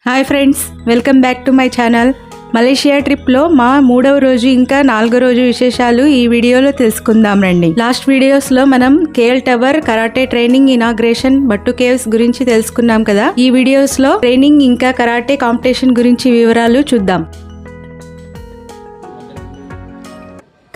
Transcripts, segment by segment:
Hi friends, welcome back to my channel. Malaysia ట్రిప్లో మా 3వ రోజు ఇంకా 4వ రోజు విశేషాలు ఈ వీడియోలో తెలుసుకుందాం రండి. లాస్ట్ వీడియోస్లో మనం KL tower, karate training, inauguration, Batu caves గురించి తెలుసుకున్నాం కదా. ఈ వీడియోస్లో ట్రైనింగ్ ఇంకా కరాటే కాంపిటీషన్ గురించి వివరాలు చూద్దాం.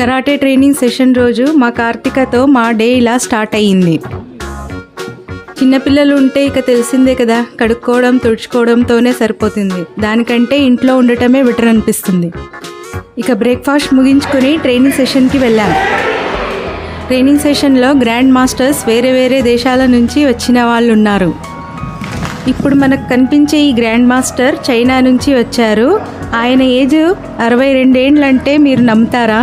కరాటే ట్రైనింగ్ సెషన్ రోజు మా కార్తికతో మా డే ఇలా స్టార్ట్ అయ్యింది. చిన్నపిల్లలు ఉంటే ఇక తెలిసిందే కదా, కడుక్కోవడం తుడుచుకోవడంతోనే సరిపోతుంది. దానికంటే ఇంట్లో ఉండటమే బెటర్ అనిపిస్తుంది. ఇక బ్రేక్ఫాస్ట్ ముగించుకొని ట్రైనింగ్ సెషన్కి వెళ్ళాం. ట్రైనింగ్ సెషన్లో గ్రాండ్ మాస్టర్స్ వేరే వేరే దేశాల నుంచి వచ్చిన వాళ్ళు ఉన్నారు. ఇప్పుడు మనకు కనిపించే ఈ గ్రాండ్ మాస్టర్ చైనా నుంచి వచ్చారు. ఆయన ఏజ్ 62 ఏండ్లంటే మీరు నమ్ముతారా?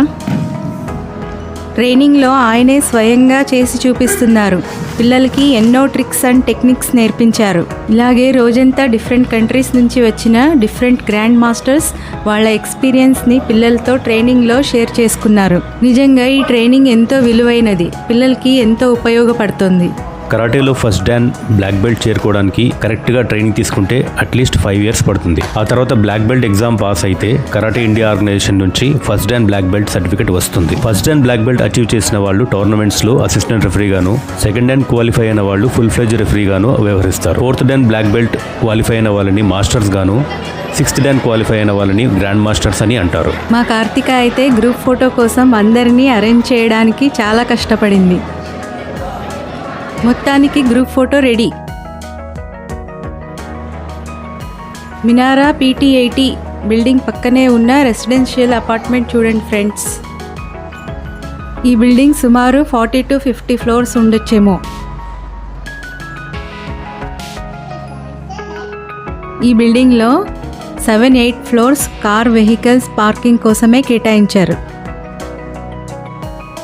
ట్రైనింగ్లో ఆయనే స్వయంగా చేసి చూపిస్తున్నారు. పిల్లలకి ఎన్నో ట్రిక్స్ అండ్ టెక్నిక్స్ నేర్పించారు. ఇలాగే రోజంతా డిఫరెంట్ కంట్రీస్ నుంచి వచ్చిన డిఫరెంట్ గ్రాండ్ మాస్టర్స్ వాళ్ళ ఎక్స్పీరియన్స్ని పిల్లలతో ట్రైనింగ్లో షేర్ చేసుకున్నారు. నిజంగా ఈ ట్రైనింగ్ ఎంతో విలువైనది, పిల్లలకి ఎంతో ఉపయోగపడుతుంది. కరాటేలో ఫస్ట్ డాన్ బ్లాక్ బెల్ట్ చేరుకోవడానికి కరెక్ట్గా ట్రైనింగ్ తీసుకుంటే అట్లీస్ట్ 5 years పడుతుంది. ఆ తర్వాత బ్లాక్ బెల్ట్ ఎగ్జామ్ పాస్ అయితే కరాటే ఇండియా ఆర్గనైజేషన్ నుంచి first dan black belt certificate వస్తుంది. First dan black belt achieve చేసిన వాళ్ళు టోర్నమెంట్స్లో అసిస్టెంట్ రెఫరీగాను, సెకండ్ డాన్ క్వాలిఫై అయిన వాళ్ళు ఫుల్ ఫ్లెడ్జ్ రెఫరీగాను వ్యవహరిస్తారు. Fourth dan black belt qualify అయిన వాళ్ళని మాస్టర్స్ గాను, 6th డాన్ క్వాలిఫై అయిన వాళ్ళని గ్రాండ్ మాస్టర్స్ అని అంటారు. మా కార్తిక అయితే గ్రూప్ ఫోటో కోసం అందరినీ అరేంజ్ చేయడానికి చాలా కష్టపడింది. మొత్తానికి group photo ready. Menara PT80 building పక్కనే ఉన్న రెసిడెన్షియల్ అపార్ట్మెంట్ చూడండి ఫ్రెండ్స్. ఈ బిల్డింగ్ సుమారు 40 to 50 floors ఉండొచ్చేమో. ఈ బిల్డింగ్లో 7-8 floors కార్ వెహికల్స్ పార్కింగ్ కోసమే కేటాయించారు.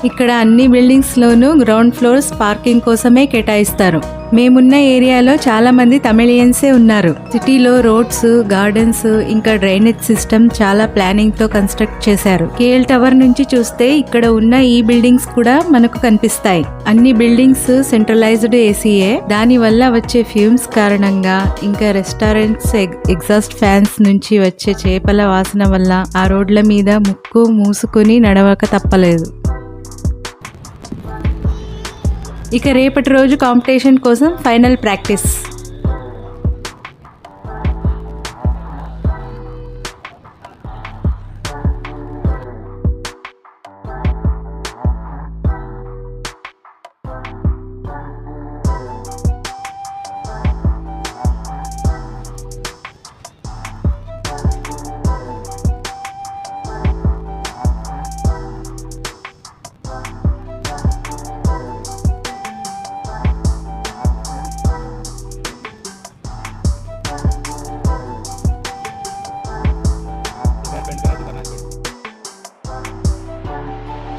ఇక్కడ అన్ని బిల్డింగ్స్లోనూ గ్రౌండ్ ఫ్లోర్స్ పార్కింగ్ కోసమే కేటాయిస్తారు. మేమున్న ఏరియాలో చాలా మంది తమిళియన్సే ఉన్నారు. సిటీలో రోడ్స్, గార్డెన్స్ ఇంకా డ్రైనేజ్ సిస్టమ్ చాలా ప్లానింగ్ తో కన్స్ట్రక్ట్ చేశారు. కేఎల్ టవర్ నుంచి చూస్తే ఇక్కడ ఉన్న ఈ బిల్డింగ్స్ కూడా మనకు కనిపిస్తాయి. అన్ని బిల్డింగ్స్ సెంట్రలైజ్డ్ ఏసీయే. దాని వల్ల వచ్చే ఫ్యూమ్స్ కారణంగా ఇంకా రెస్టారెంట్స్ ఎగ్జాస్ట్ ఫ్యాన్స్ నుంచి వచ్చే చేపల వాసన వల్ల ఆ రోడ్ల మీద ముక్కు మూసుకుని నడవక తప్పలేదు. ఇక రేపటి రోజు కాంపిటీషన్ కోసం ఫైనల్ ప్రాక్టీస్.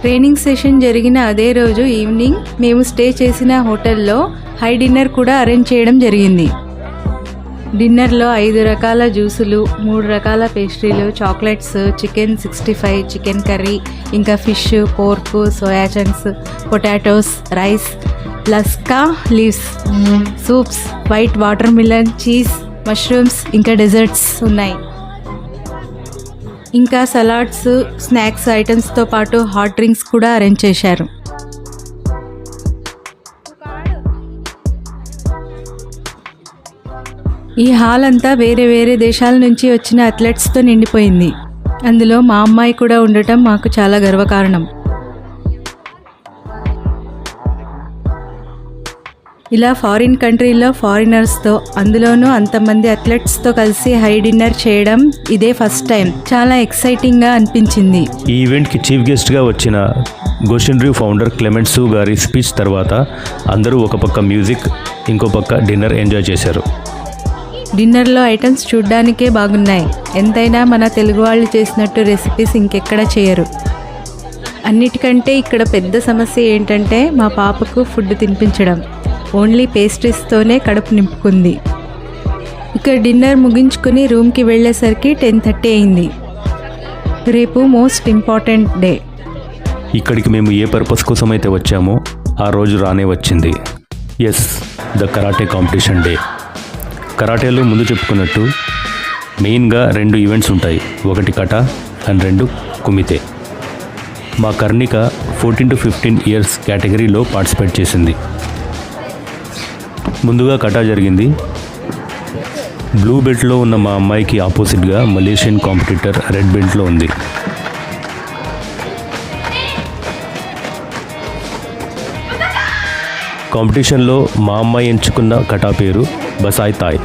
ట్రైనింగ్ సెషన్ జరిగిన అదే రోజు ఈవినింగ్ మేము స్టే చేసిన హోటల్లో హై డిన్నర్ కూడా అరేంజ్ చేయడం జరిగింది. డిన్నర్లో 5 రకాల జ్యూసులు, 3 రకాల పేస్ట్రీలు, చాక్లెట్స్, చికెన్ 65, చికెన్ కర్రీ, ఇంకా fish, pork, soya chunks, potatoes, rice, లస్కా leaves, soups, white watermelon, cheese, mushrooms, ఇంకా డెజర్ట్స్ ఉన్నాయి. ఇంకా సలాడ్స్, స్నాక్స్ ఐటమ్స్తో పాటు హాట్ డ్రింక్స్ కూడా అరేంజ్ చేశారు. ఈ హాల్ అంతా వేరే వేరే దేశాల నుంచి వచ్చిన అథ్లెట్స్తో నిండిపోయింది. అందులో మా అమ్మాయి కూడా ఉండటం మాకు చాలా గర్వకారణం. ఇలా ఫారిన్ కంట్రీలో ఫారినర్స్తో, అందులోనూ అంతమంది అథ్లెట్స్తో కలిసి హై డిన్నర్ చేయడం ఇదే ఫస్ట్ టైం. చాలా ఎక్సైటింగ్గా అనిపించింది. ఈ ఈవెంట్కి చీఫ్ గెస్ట్గా వచ్చిన గోషిన్రియూ ఫౌండర్ క్లెమెంట్ సు గారి స్పీచ్ తర్వాత అందరూ ఒక పక్క మ్యూజిక్, ఇంకో పక్క డిన్నర్ ఎంజాయ్ చేశారు. డిన్నర్లో ఐటమ్స్ చూడ్డానికే బాగున్నాయి. ఎంతైనా మన తెలుగు వాళ్ళు చేసినట్టు రెసిపీస్ ఇంకెక్కడ చేయరు. అన్నిటికంటే ఇక్కడ పెద్ద సమస్య ఏంటంటే మా పాపకు ఫుడ్ తినిపించడం. ఓన్లీ పేస్ట్రీస్తోనే కడుపు నింపుకుంది. ఇక డిన్నర్ ముగించుకుని రూమ్కి వెళ్ళేసరికి 10:30 అయింది. రేపు మోస్ట్ ఇంపార్టెంట్ డే. ఇక్కడికి మేము ఏ పర్పస్ కోసం అయితే వచ్చామో ఆ రోజు రానే వచ్చింది. Yes, the karate competition day. కరాటేలో ముందు చెప్పుకున్నట్టు మెయిన్గా 2 ఈవెంట్స్ ఉంటాయి, ఒకటి కటా అండ్ 2 కుమితే. మా కర్ణిక 14 to 15 ఇయర్స్ కేటగిరీలో పార్టిసిపేట్ చేసింది. ముందుగా కటా జరిగింది. బ్లూ బెల్ట్లో ఉన్న మా అమ్మాయికి ఆపోజిట్గా మలేషియన్ కాంపిటీటర్ రెడ్ బెల్ట్లో ఉంది. కాంపిటీషన్లో మా అమ్మాయి ఎంచుకున్న కటా పేరు బసాయ్ తాయ్.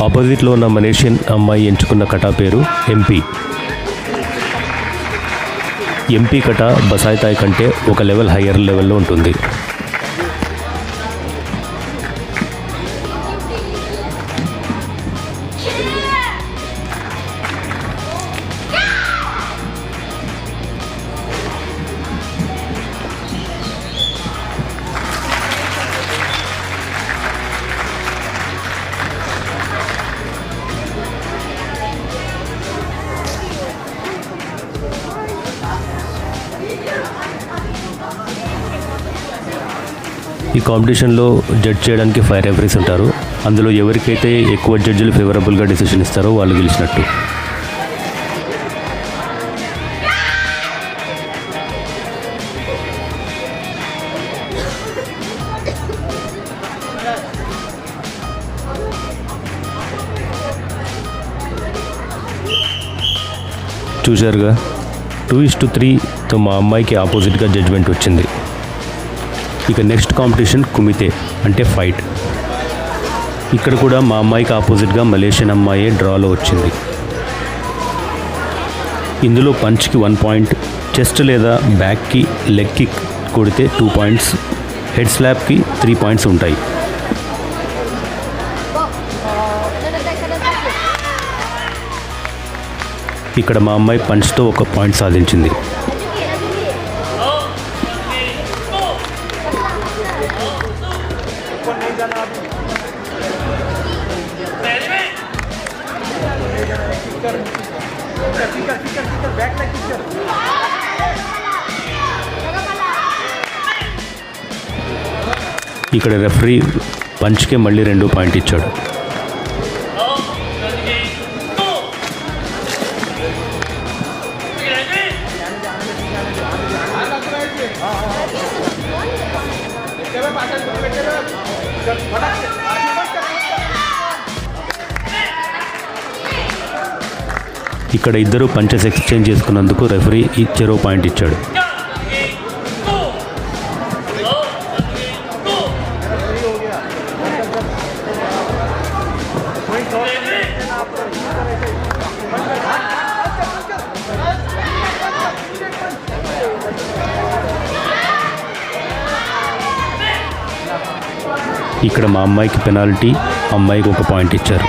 ఆపోజిట్లో ఉన్న మలేషియన్ అమ్మాయి ఎంచుకున్న కటా పేరు ఎంపీ కటా బసాయ్ తాయ్ కంటే ఒక లెవెల్ హయ్యర్ లెవెల్లో ఉంటుంది. ఈ కాంపిటీషన్లో జడ్జ్ చేయడానికి 5 రెఫరీస్ ఉంటారు. అందులో ఎవరికైతే ఎక్కువ జడ్జిలు ఫేవరబుల్గా డిసిషన్ ఇస్తారో వాళ్ళు గెలిచినట్టు. చూశారుగా 2:3తో మా అమ్మాయికి ఆపోజిట్గా జడ్జ్మెంట్ వచ్చింది. ఇక నెక్స్ట్ కాంపిటీషన్ కుమితే అంటే ఫైట్. ఇక్కడ కూడా మా అమ్మాయికి ఆపోజిట్గా మలేషియన్ అమ్మాయి డ్రాలో వచ్చింది. ఇందులో పంచ్కి 1 పాయింట్, చెస్ట్ లేదా బ్యాక్కి లెగ్ కిక్ కొడితే 2 పాయింట్స్, హెడ్ స్లాప్కి 3 పాయింట్స్ ఉంటాయి. ఇక్కడ మా అమ్మాయి పంచ్తో 1 పాయింట్ సాధించింది. ఇక్కడ రెఫరీ పంచ్కే మళ్ళీ 2 పాయింట్ ఇచ్చాడు. ఇక్కడ ఇద్దరు పంచెస్ ఎక్స్చేంజ్ చేసుకున్నందుకు రెఫరీ చెరో పాయింట్ ఇచ్చాడు. ఇక్కడ మా అమ్మాయికి పెనాల్టీ, అమ్మాయికి 1 పాయింట్ ఇచ్చారు.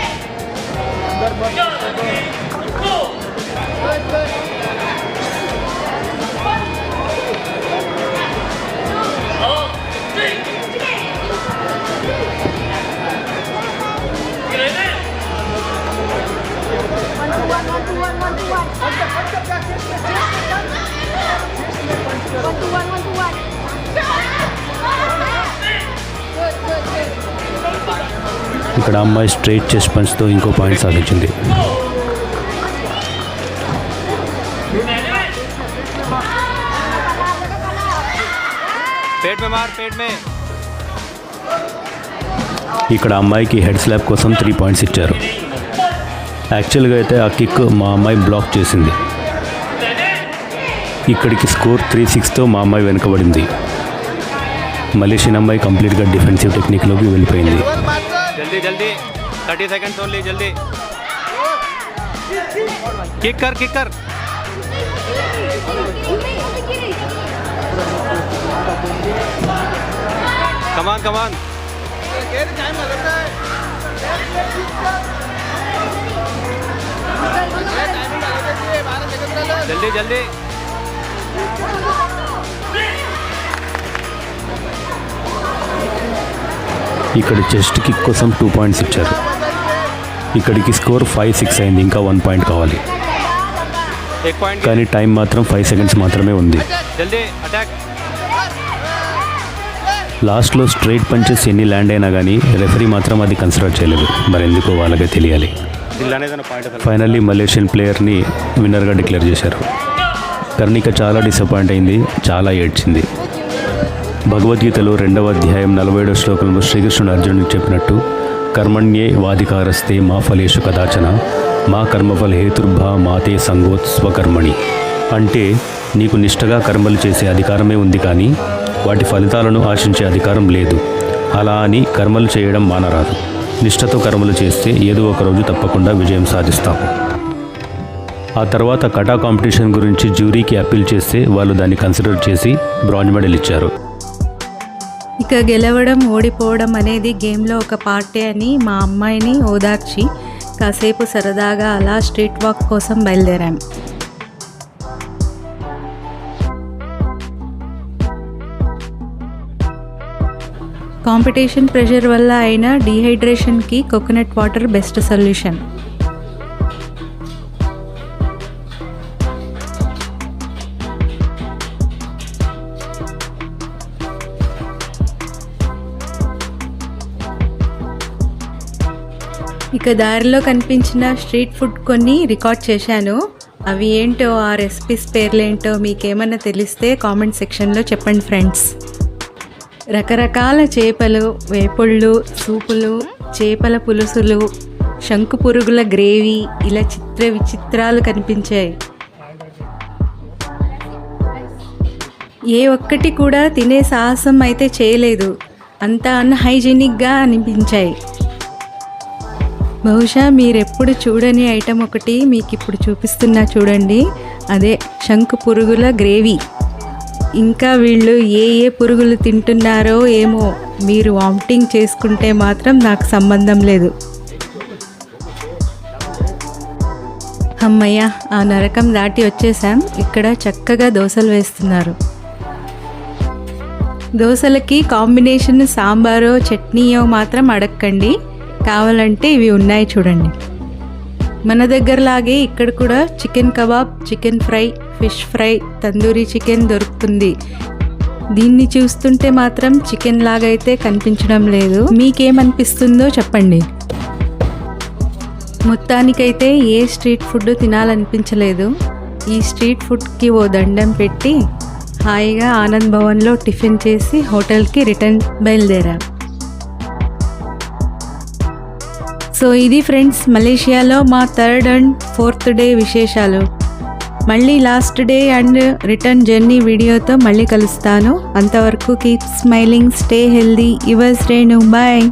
ఇక్కడ అమ్మాయి స్ట్రైట్ చెస్ట్ పంచ్తో ఇంకో పాయింట్ సాధించింది. ఇక్కడ అమ్మాయికి హెడ్ స్లాప్ కోసం 3 పాయింట్స్ ఇచ్చారు. యాక్చువల్గా అయితే ఆ కిక్ మా అమ్మాయి బ్లాక్ చేసింది. ఇక్కడికి స్కోర్ 3-6తో మా అమ్మాయి వెనుకబడింది. మలేషియన్ అమ్మాయి కంప్లీట్గా డిఫెన్సివ్ టెక్నిక్లోకి వెళ్ళిపోయింది. जल्दी जल्दी 30 सेकंड्स ओनली, जल्दी किक कर कम ऑन जल्दी जल्दी ఇక్కడ చెస్ట్ కిక్ కోసం 2 పాయింట్స్ ఇచ్చారు. ఇక్కడికి స్కోర్ 5-6 అయింది. ఇంకా 1 పాయింట్ కావాలి. కానీ టైం మాత్రం 5 సెకండ్స్ మాత్రమే ఉంది. जल्दी अटैक లాస్ట్లో స్ట్రైట్ పంచెస్ ఎన్ని ల్యాండ్ అయినా కానీ రెఫరీ మాత్రం అది కన్సిడర్ చేయలేదు. మరి ఎందుకో వాళ్ళకే తెలియాలి. ఫైనల్లీ మలేషియన్ ప్లేయర్ని విన్నర్గా డిక్లేర్ చేశారు. కర్ణిక చాలా డిసప్పాయింట్ అయింది, చాలా ఏడ్చింది. భగవద్గీతలో 2వ అధ్యాయం 47వ శ్లోకంలో శ్రీకృష్ణుడు అర్జునుడికి చెప్పినట్టు కర్మణ్యే వాధికారస్తే మా ఫలేషు కదాచన మా కర్మఫల హేతుర్భా మాతే సంగోత్స్వకర్మణి. అంటే నీకు నిష్టగా కర్మలు చేసే అధికారమే ఉంది, కానీ వాటి ఫలితాలను ఆశించే అధికారం లేదు. అలా అని కర్మలు చేయడం మానరాదు. నిష్టతో కర్మలు చేస్తే ఏదో ఒక రోజు తప్పకుండా విజయం సాధిస్తాము. ఆ తర్వాత కటా కాంపిటీషన్ గురించి జ్యూరీకి అప్పీల్ చేస్తే వాళ్ళు దాన్ని కన్సిడర్ చేసి బ్రాంజ్ మెడల్ ఇచ్చారు. ఇక గెలవడం ఓడిపోవడం అనేది గేమ్లో ఒక పార్టే అని మా అమ్మాయిని ఓదార్చి కాసేపు సరదాగా అలా స్ట్రీట్ వాక్ కోసం బయలుదేరాం. కాంపిటీషన్ ప్రెషర్ వల్ల అయినా డీహైడ్రేషన్కి కోకోనట్ వాటర్ బెస్ట్ సొల్యూషన్. ఇక దారిలో కనిపించిన స్ట్రీట్ ఫుడ్ కొన్ని రికార్డ్ చేశాను. అవి ఏంటో, ఆ రెసిపీస్ పేర్లేంటో మీకేమన్నా తెలిస్తే కామెంట్ సెక్షన్లో చెప్పండి ఫ్రెండ్స్. రకరకాల చేపలు, వేపుళ్ళు, సూపులు, చేపల పులుసులు, శంకు పురుగుల గ్రేవీ, ఇలా చిత్ర విచిత్రాలు కనిపించాయి. ఏ ఒక్కటి కూడా తినే సాహసం అయితే చేయలేదు. అంతా అన్హైజీనిక్గా అనిపించాయి. బహుశా మీరెప్పుడు చూడని ఐటెం ఒకటి మీకు ఇప్పుడు చూపిస్తున్నా చూడండి. అదే శంకు పురుగుల గ్రేవీ. ఇంకా వీళ్ళు ఏ పురుగులు తింటున్నారో ఏమో, మీరు వామిటింగ్ చేసుకుంటే మాత్రం నాకు సంబంధం లేదు. అమ్మయ్య, ఆ నరకం దాటి వచ్చేసాం. ఇక్కడ చక్కగా దోశలు వేస్తున్నారు. దోశలకి కాంబినేషన్ సాంబారో చట్నీయో మాత్రం అడగండి. కావాలంటే ఇవి ఉన్నాయి చూడండి. మన దగ్గరలాగే ఇక్కడ కూడా chicken kebab, chicken fry, fish fry, tandoori chicken దొరుకుతుంది. దీన్ని చూస్తుంటే మాత్రం చికెన్ లాగైతే కనిపించడం లేదు. మీకేమనిపిస్తుందో చెప్పండి. మొత్తానికైతే ఏ స్ట్రీట్ ఫుడ్ తినాలనిపించలేదు. ఈ స్ట్రీట్ ఫుడ్కి ఓ దండం పెట్టి హాయిగా ఆనంద్ భవన్లో టిఫిన్ చేసి హోటల్కి రిటర్న్ బయలుదేరాం. సో ఇది ఫ్రెండ్స్ మలేషియాలో మా 3rd and 4th డే విశేషాలు. మళ్ళీ last day and return journey వీడియోతో మళ్ళీ కలుస్తాను. అంతవరకు keep smiling, stay healthy. Yours Renu. Bye.